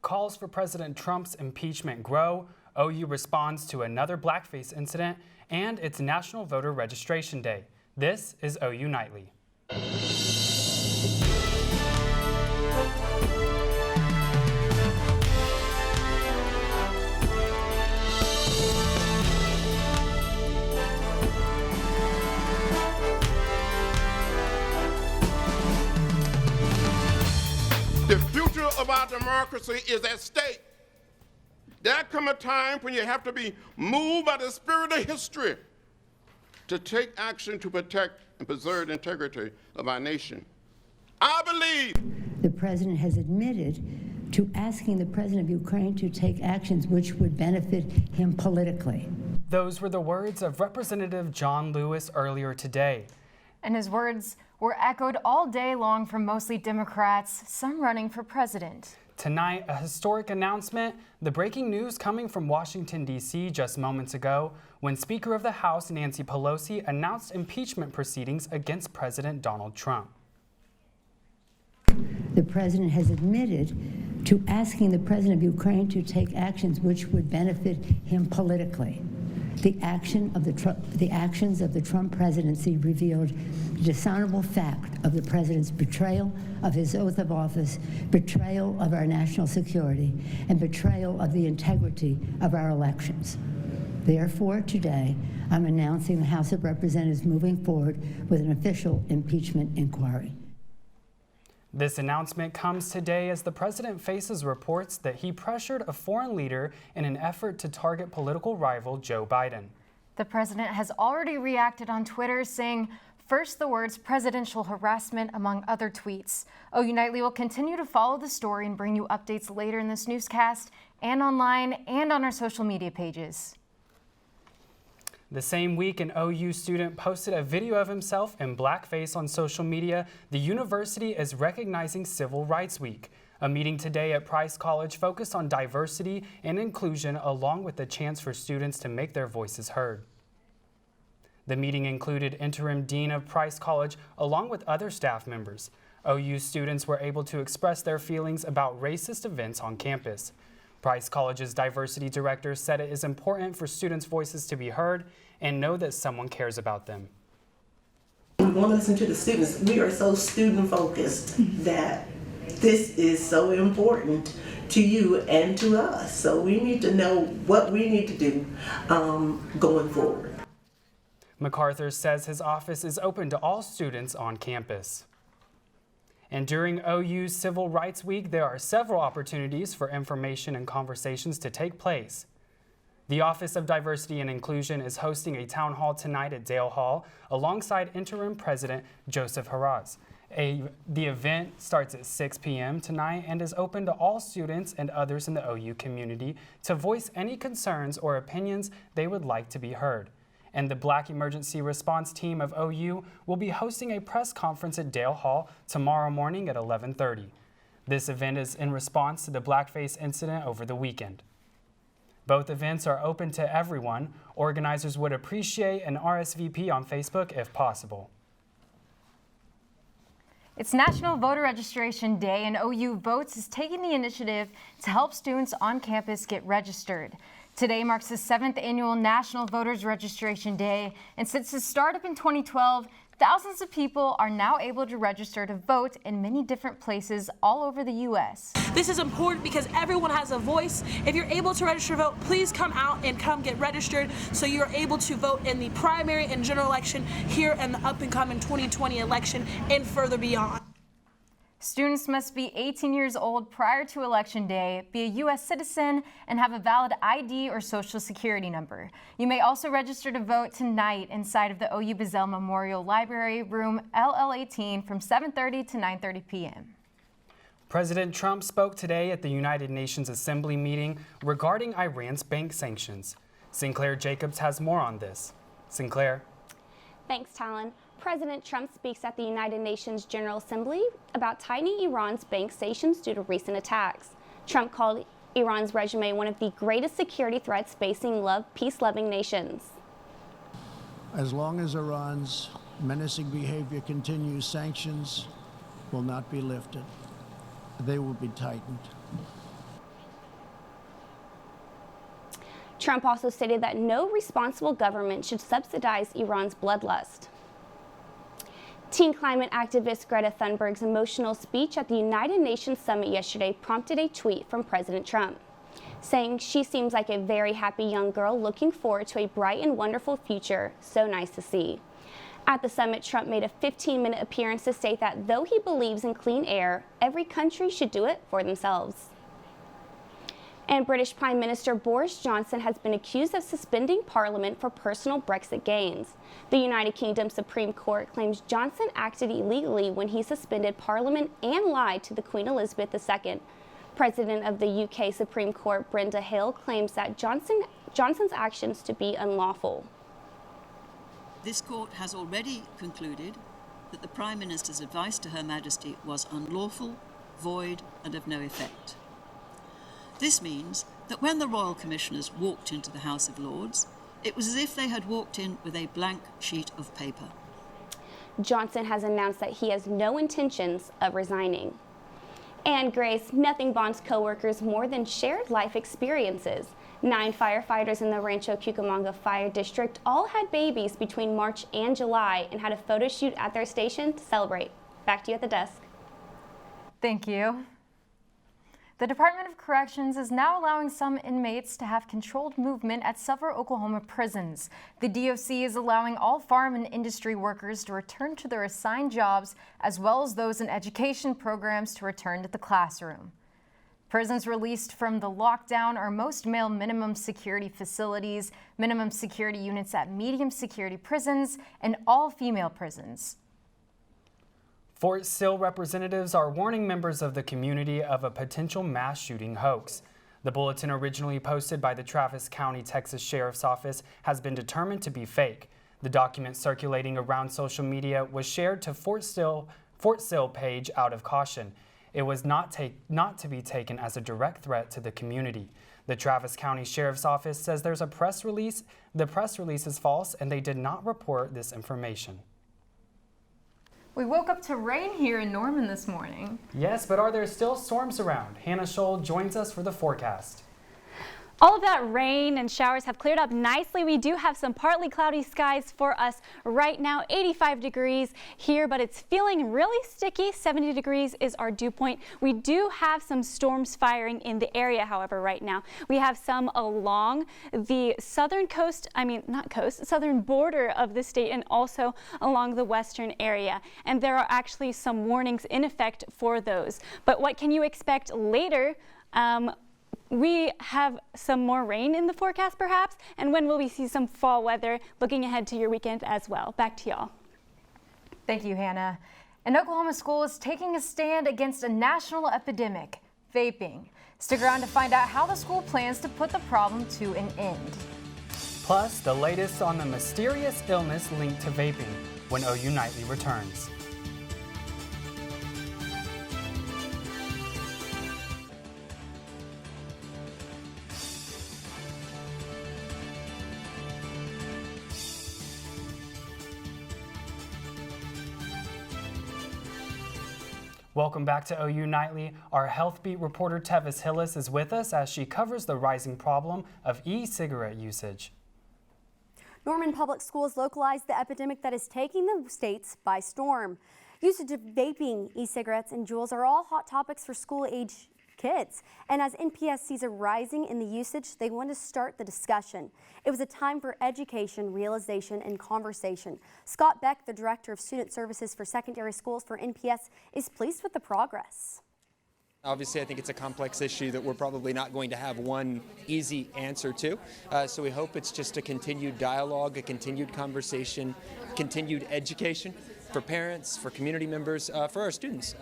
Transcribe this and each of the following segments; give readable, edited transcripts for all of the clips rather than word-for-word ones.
Calls for President Trump's impeachment grow, OU responds to another blackface incident, and it's National Voter Registration Day. This is OU Nightly. The future of our democracy is at stake. There come a time when you have to be moved by the spirit of history to take action to protect and preserve the integrity of our nation. I believe the president has admitted to asking the president of Ukraine to take actions which would benefit him politically. Those were the words of Representative John Lewis earlier today. And his words were echoed all day long from mostly Democrats, some running for president. Tonight, a historic announcement, the breaking news coming from Washington, D.C. just moments ago, when Speaker of the House Nancy Pelosi announced impeachment proceedings against President Donald Trump. The president has admitted to asking the president of Ukraine to take actions which would benefit him politically. The actions of the Trump presidency revealed the dishonorable fact of the president's betrayal of his oath of office, betrayal of our national security, and betrayal of the integrity of our elections. Therefore, today, I'm announcing the House of Representatives moving forward with an official impeachment inquiry. This announcement comes today as the president faces reports that he pressured a foreign leader in an effort to target political rival Joe Biden. The president has already reacted on Twitter, saying first the words presidential harassment among other tweets. OU Nightly will continue to follow the story and bring you updates later in this newscast and online and on our social media pages. The same week, an OU student posted a video of himself in blackface on social media. The university is recognizing Civil Rights Week. A meeting today at Price College focused on diversity and inclusion, along with the chance for students to make their voices heard. The meeting included interim dean of Price College, along with other staff members. OU students were able to express their feelings about racist events on campus. Price College's diversity director said it is important for students' voices to be heard and know that someone cares about them. We want to listen to the students. We are so student focused that this is so important to you and to us. So we need to know what we need to do going forward. MacArthur says his office is open to all students on campus. And during OU's Civil Rights Week, there are several opportunities for information and conversations to take place. The Office of Diversity and Inclusion is hosting a town hall tonight at Dale Hall alongside interim president Joseph Haraz. The event starts at 6 p.m. tonight and is open to all students and others in the OU community to voice any concerns or opinions they would like to be heard. And the Black Emergency Response Team of OU will be hosting a press conference at Dale Hall tomorrow morning at 11:30. This event is in response to the blackface incident over the weekend. Both events are open to everyone. Organizers would appreciate an RSVP on Facebook if possible. It's National Voter Registration Day, and OU Votes is taking the initiative to help students on campus get registered. Today marks the 7th annual National Voters Registration Day, and since its startup in 2012, thousands of people are now able to register to vote in many different places all over the U.S. This is important because everyone has a voice. If you're able to register to vote, please come out and come get registered so you are able to vote in the primary and general election here in the up-and-coming 2020 election and further beyond. Students must be 18 years old prior to Election Day, be a U.S. citizen, and have a valid ID or Social Security number. You may also register to vote tonight inside of the OU Bazell Memorial Library, room LL18 from 7:30 to 9:30 p.m. President Trump spoke today at the United Nations Assembly meeting regarding Iran's bank sanctions. Sinclair Jacobs has more on this. Sinclair. Thanks, Talon. President Trump speaks at the United Nations General Assembly about tightening Iran's bank sanctions due to recent attacks. Trump called Iran's regime one of the greatest security threats facing peace-loving nations. As long as Iran's menacing behavior continues, sanctions will not be lifted. They will be tightened. Trump also stated that no responsible government should subsidize Iran's bloodlust. Teen climate activist Greta Thunberg's emotional speech at the United Nations Summit yesterday prompted a tweet from President Trump, saying she seems like a very happy young girl looking forward to a bright and wonderful future. So nice to see. At the summit, Trump made a 15-minute appearance to state that though he believes in clean air, every country should do it for themselves. And British Prime Minister Boris Johnson has been accused of suspending Parliament for personal Brexit gains. The United Kingdom Supreme Court claims Johnson acted illegally when he suspended Parliament and lied to the Queen Elizabeth II. President of the UK Supreme Court Brenda Hill claims that Johnson's actions to be unlawful. This court has already concluded that the Prime Minister's advice to Her Majesty was unlawful, void, and of no effect. This means that when the Royal Commissioners walked into the House of Lords, it was as if they had walked in with a blank sheet of paper. Johnson has announced that he has no intentions of resigning. And Grace, nothing bonds co-workers more than shared life experiences. 9 firefighters in the Rancho Cucamonga Fire District all had babies between March and July and had a photo shoot at their station to celebrate. Back to you at the desk. Thank you. The Department of Corrections is now allowing some inmates to have controlled movement at several Oklahoma prisons. The DOC is allowing all farm and industry workers to return to their assigned jobs, as well as those in education programs to return to the classroom. Prisons released from the lockdown are most male minimum security facilities, minimum security units at medium security prisons, and all female prisons. Fort Sill representatives are warning members of the community of a potential mass shooting hoax. The bulletin, originally posted by the Travis County, Texas Sheriff's Office, has been determined to be fake. The document circulating around social media was shared to Fort Sill page out of caution. It was not to be taken as a direct threat to the community. The Travis County Sheriff's Office says there's a press release. The press release is false and they did not report this information. We woke up to rain here in Norman this morning. Yes, but are there still storms around? Hannah Scholl joins us for the forecast. All of that rain and showers have cleared up nicely. We do have some partly cloudy skies for us right now. 85 degrees here, but it's feeling really sticky. 70 degrees is our dew point. We do have some storms firing in the area, however, right now. We have some along the southern coast, southern border of the state and also along the western area. And there are actually some warnings in effect for those. But what can you expect later? We have some more rain in the forecast perhaps, and when will we see some fall weather looking ahead to your weekend as well? Back to y'all. Thank you, Hannah. An Oklahoma school is taking a stand against a national epidemic, vaping. Stick around to find out how the school plans to put the problem to an end. Plus, the latest on the mysterious illness linked to vaping when OU Nightly returns. Welcome back to OU Nightly. Our Health Beat reporter Tevis Hillis is with us as she covers the rising problem of e-cigarette usage. Norman Public Schools localized the epidemic that is taking the states by storm. Usage of vaping, e-cigarettes, and Juuls are all hot topics for school-age kids. And as NPS sees a rising in the usage, they want to start the discussion. It was a time for education, realization, and conversation. Scott Beck, the Director of Student Services for Secondary Schools for NPS, is pleased with the progress. Obviously, I think it's a complex issue that we're probably not going to have one easy answer to. So we hope it's just a continued dialogue, a continued conversation, continued education for parents, for community members, for our students.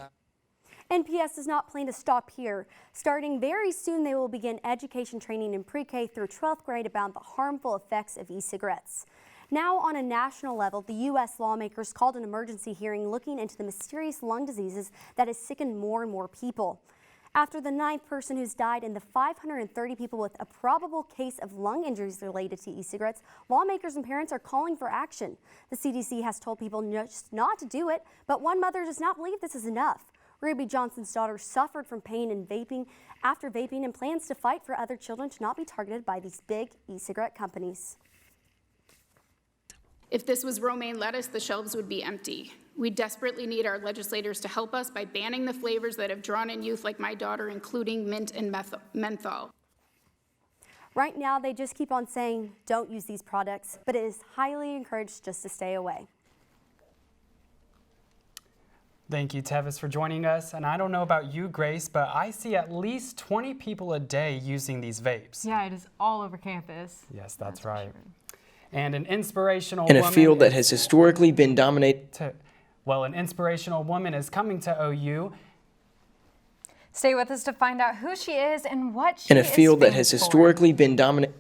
NPS does not plan to stop here. Starting very soon, they will begin education training in pre-K through 12th grade about the harmful effects of e-cigarettes. Now, on a national level, the U.S. lawmakers called an emergency hearing looking into the mysterious lung diseases that has sickened more and more people. After the 9th person who's died and the 530 people with a probable case of lung injuries related to e-cigarettes, lawmakers and parents are calling for action. The CDC has told people just not to do it, but one mother does not believe this is enough. Ruby Johnson's daughter suffered from pain after vaping and plans to fight for other children to not be targeted by these big e-cigarette companies. If this was romaine lettuce, the shelves would be empty. We desperately need our legislators to help us by banning the flavors that have drawn in youth like my daughter, including mint and menthol. Right now, they just keep on saying, don't use these products, but it is highly encouraged just to stay away. Thank you, Tevis, for joining us. And I don't know about you, Grace, but I see at least 20 people a day using these vapes. Yeah, it is all over campus. Yes, that's right. Sure. And an inspirational in a field that has historically been dominated. Well, an inspirational woman is coming to OU. Stay with us to find out who she is and what she is in a field that has historically been dominated.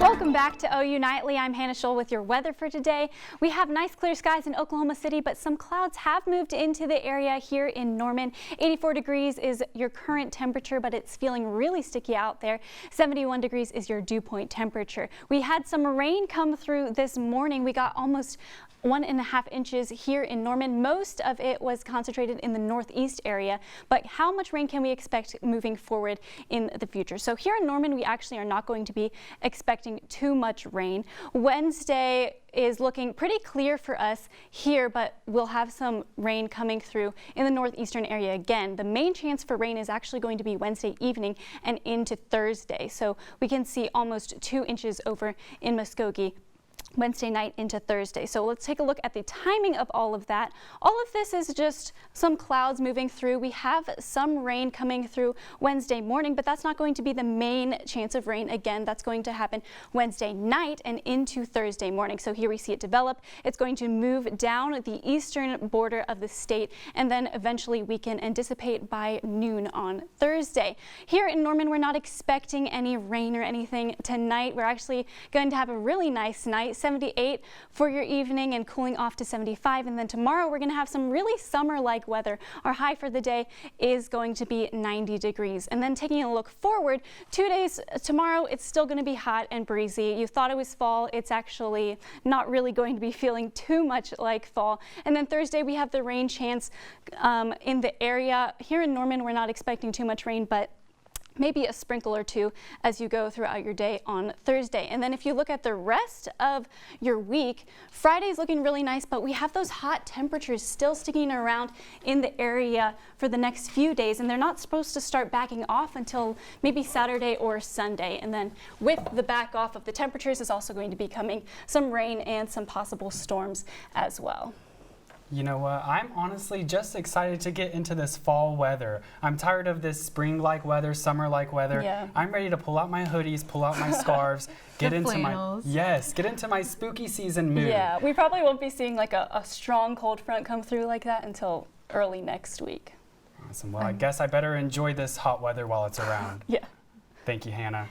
Welcome back to OU Nightly. I'm Hannah Scholl with your weather for today. We have nice clear skies in Oklahoma City, but some clouds have moved into the area here in Norman. 84 degrees is your current temperature, but it's feeling really sticky out there. 71 degrees is your dew point temperature. We had some rain come through this morning. We got almost 1.5 inches here in Norman. Most of it was concentrated in the northeast area, but how much rain can we expect moving forward in the future? So here in Norman, we actually are not going to be expecting too much rain. Wednesday is looking pretty clear for us here, but we'll have some rain coming through in the northeastern area again. The main chance for rain is actually going to be Wednesday evening and into Thursday. So we can see almost 2 inches over in Muskogee Wednesday night into Thursday. So let's take a look at the timing of all of that. All of this is just some clouds moving through. We have some rain coming through Wednesday morning, but that's not going to be the main chance of rain. Again, that's going to happen Wednesday night and into Thursday morning. So here we see it develop. It's going to move down the eastern border of the state, and then eventually weaken and dissipate by noon on Thursday. Here in Norman, we're not expecting any rain or anything tonight. We're actually going to have a really nice night. 78 for your evening and cooling off to 75. And then tomorrow we're going to have some really summer-like weather. Our high for the day is going to be 90 degrees. And then taking a look forward, 2 days tomorrow, it's still going to be hot and breezy. You thought it was fall. It's actually not really going to be feeling too much like fall. And then Thursday we have the rain chance in the area. Here in Norman, we're not expecting too much rain, but maybe a sprinkle or two as you go throughout your day on Thursday. And then if you look at the rest of your week, Friday's looking really nice, but we have those hot temperatures still sticking around in the area for the next few days, and they're not supposed to start backing off until maybe Saturday or Sunday. And then with the back off of the temperatures is also going to be coming some rain and some possible storms as well. You know what? I'm honestly just excited to get into this fall weather. I'm tired of this spring-like weather, summer-like weather. Yeah. I'm ready to pull out my hoodies, pull out my scarves, get into flannels. get into my spooky season mood. Yeah, we probably won't be seeing like a strong cold front come through like that until early next week. Awesome. Well, I guess I better enjoy this hot weather while it's around. Yeah. Thank you, Hannah.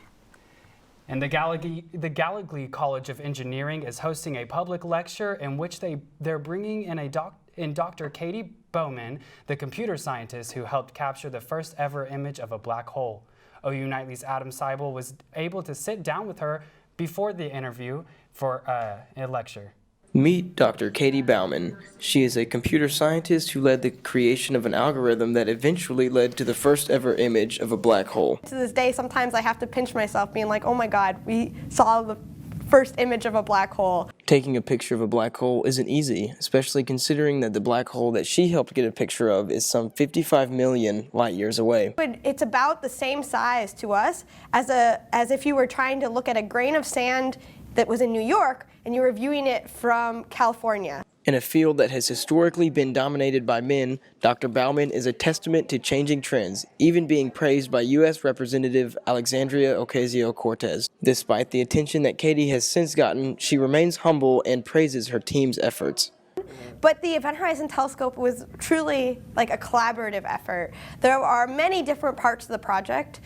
And the Gallagher College of Engineering is hosting a public lecture in which they're bringing in Dr. Katie Bowman, the computer scientist who helped capture the first ever image of a black hole. OU Nightly's Adam Seibel was able to sit down with her before the interview for a lecture. Meet Dr. Katie Bowman. She is a computer scientist who led the creation of an algorithm that eventually led to the first ever image of a black hole. To this day, sometimes I have to pinch myself being like, oh my God, we saw the first image of a black hole. Taking a picture of a black hole isn't easy, especially considering that the black hole that she helped get a picture of is some 55 million light years away. It's about the same size to us as if you were trying to look at a grain of sand that was in New York and you were viewing it from California. In a field that has historically been dominated by men, Dr. Bowman is a testament to changing trends, even being praised by U.S. Representative Alexandria Ocasio-Cortez. Despite the attention that Katie has since gotten, she remains humble and praises her team's efforts. But the Event Horizon Telescope was truly like a collaborative effort. There are many different parts of the project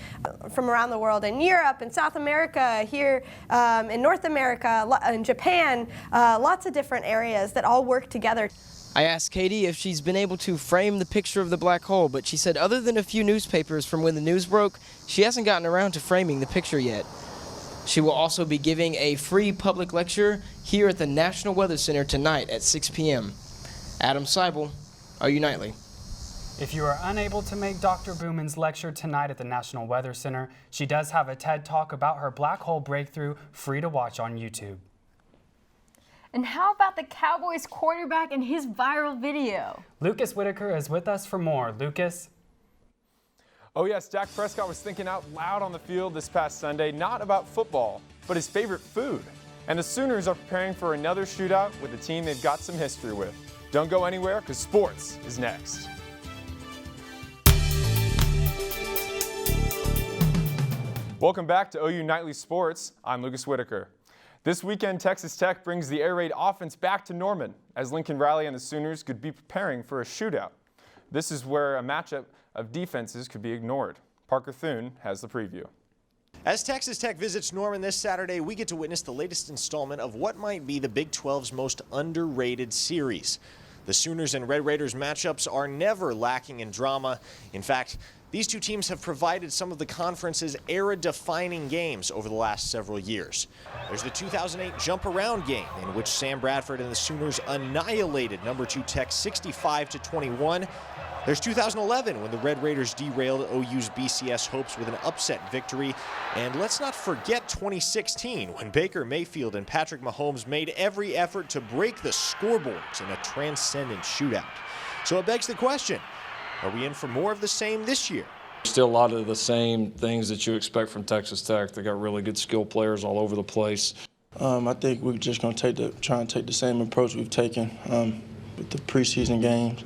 from around the world, in Europe, in South America, here in North America, in Japan, lots of different areas that all work together. I asked Katie if she's been able to frame the picture of the black hole, but she said other than a few newspapers from when the news broke, she hasn't gotten around to framing the picture yet. She will also be giving a free public lecture here at the National Weather Center tonight at 6 p.m. Adam Seibel, OU Nightly. If you are unable to make Dr. Booman's lecture tonight at the National Weather Center, she does have a TED Talk about her black hole breakthrough free to watch on YouTube. And how about the Cowboys quarterback and his viral video? Lucas Whitaker is with us for more. Lucas? Oh yes, Dak Prescott was thinking out loud on the field this past Sunday, not about football, but his favorite food. And the Sooners are preparing for another shootout with a team they've got some history with. Don't go anywhere, because sports is next. Welcome back to OU Nightly Sports. I'm Lucas Whitaker. This weekend, Texas Tech brings the air raid offense back to Norman as Lincoln Riley and the Sooners could be preparing for a shootout. This is where a matchup of defenses could be ignored. Parker Thune has the preview. As Texas Tech visits Norman this Saturday, we get to witness the latest installment of what might be the Big 12's most underrated series. The Sooners and Red Raiders matchups are never lacking in drama. In fact, these two teams have provided some of the conference's era-defining games over the last several years. There's the 2008 jump around game in which Sam Bradford and the Sooners annihilated number 2 Tech 65-21. There's 2011 when the Red Raiders derailed OU's BCS hopes with an upset victory. And let's not forget 2016 when Baker Mayfield and Patrick Mahomes made every effort to break the scoreboards in a transcendent shootout. So it begs the question, are we in for more of the same this year? Still a lot of the same things that you expect from Texas Tech. They got really good skill players all over the place. I think we're just going to try and take the same approach we've taken with the preseason games.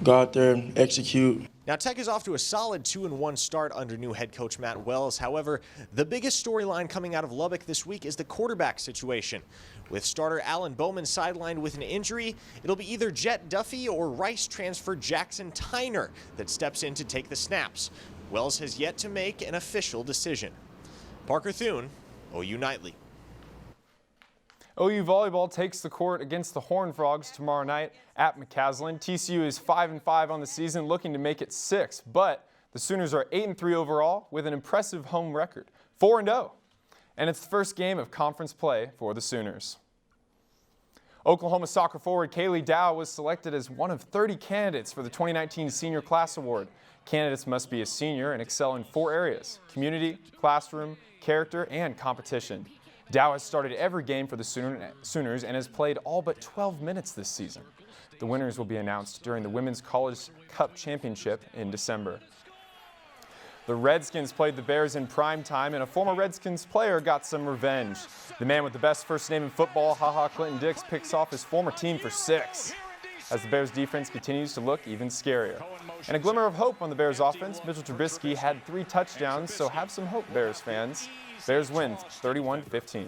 Go out there and execute. Now, Tech is off to a solid 2-1 start under new head coach Matt Wells. However, the biggest storyline coming out of Lubbock this week is the quarterback situation. With starter Alan Bowman sidelined with an injury, it'll be either Jet Duffy or Rice transfer Jackson Tyner that steps in to take the snaps. Wells has yet to make an official decision. Parker Thune, OU Nightly. OU volleyball takes the court against the Horned Frogs tomorrow night at McCaslin. TCU is 5-5 on the season, looking to make it 6, but the Sooners are 8-3 overall with an impressive home record, 4-0. And it's the first game of conference play for the Sooners. Oklahoma soccer forward Kaylee Dow was selected as one of 30 candidates for the 2019 Senior Class Award. Candidates must be a senior and excel in 4 areas: community, classroom, character, and competition. Dow has started every game for the Sooners and has played all but 12 minutes this season. The winners will be announced during the Women's College Cup Championship in December. The Redskins played the Bears in prime time, and a former Redskins player got some revenge. The man with the best first name in football, HaHa Clinton Dix, picks off his former team for 6. As the Bears defense continues to look even scarier. And a glimmer of hope on the Bears offense, Mitchell Trubisky had 3 touchdowns, so have some hope, Bears fans. Bears win 31-15.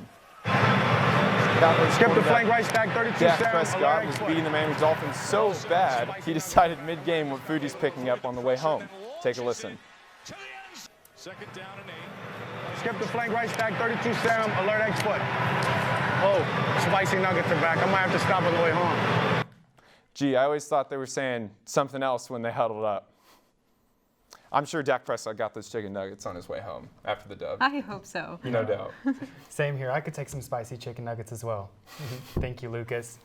Skip the flank right stack, 32 Dak Prescott was beating the Miami Dolphins so bad, he decided mid-game what food he's picking up on the way home. Take a listen. Second down and 8. Skip the flank right stack, 32 Sam, alert X foot. Oh, spicy nuggets are back. I might have to stop on the way home. Gee, I always thought they were saying something else when they huddled up. I'm sure Dak Prescott got those chicken nuggets on his way home after the dub. I hope so. No doubt. Same here. I could take some spicy chicken nuggets as well. Thank you, Lucas.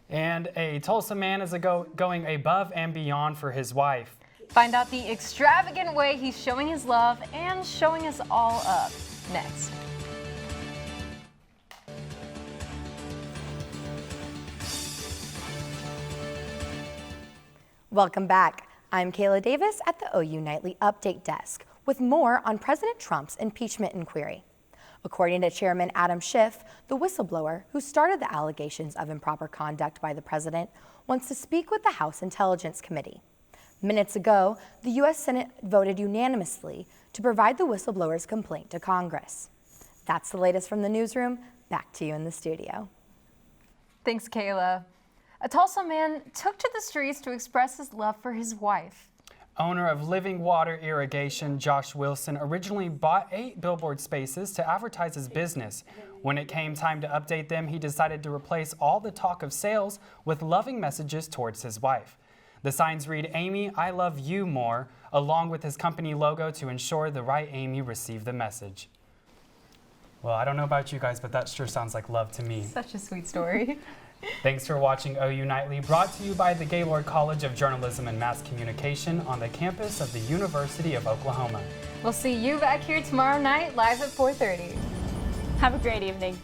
And a Tulsa man is going above and beyond for his wife. Find out the extravagant way he's showing his love and showing us all up next. Welcome back. I'm Kayla Davis at the OU Nightly Update Desk with more on President Trump's impeachment inquiry. According to Chairman Adam Schiff, the whistleblower who started the allegations of improper conduct by the president wants to speak with the House Intelligence Committee. Minutes ago, the U.S. Senate voted unanimously to provide the whistleblower's complaint to Congress. That's the latest from the newsroom. Back to you in the studio. Thanks, Kayla. A Tulsa man took to the streets to express his love for his wife. Owner of Living Water Irrigation, Josh Wilson, originally bought 8 billboard spaces to advertise his business. When it came time to update them, he decided to replace all the talk of sales with loving messages towards his wife. The signs read, "Amy, I love you more," along with his company logo to ensure the right Amy received the message. Well, I don't know about you guys, but that sure sounds like love to me. Such a sweet story. Thanks for watching OU Nightly, brought to you by the Gaylord College of Journalism and Mass Communication on the campus of the University of Oklahoma. We'll see you back here tomorrow night, live at 4:30. Have a great evening.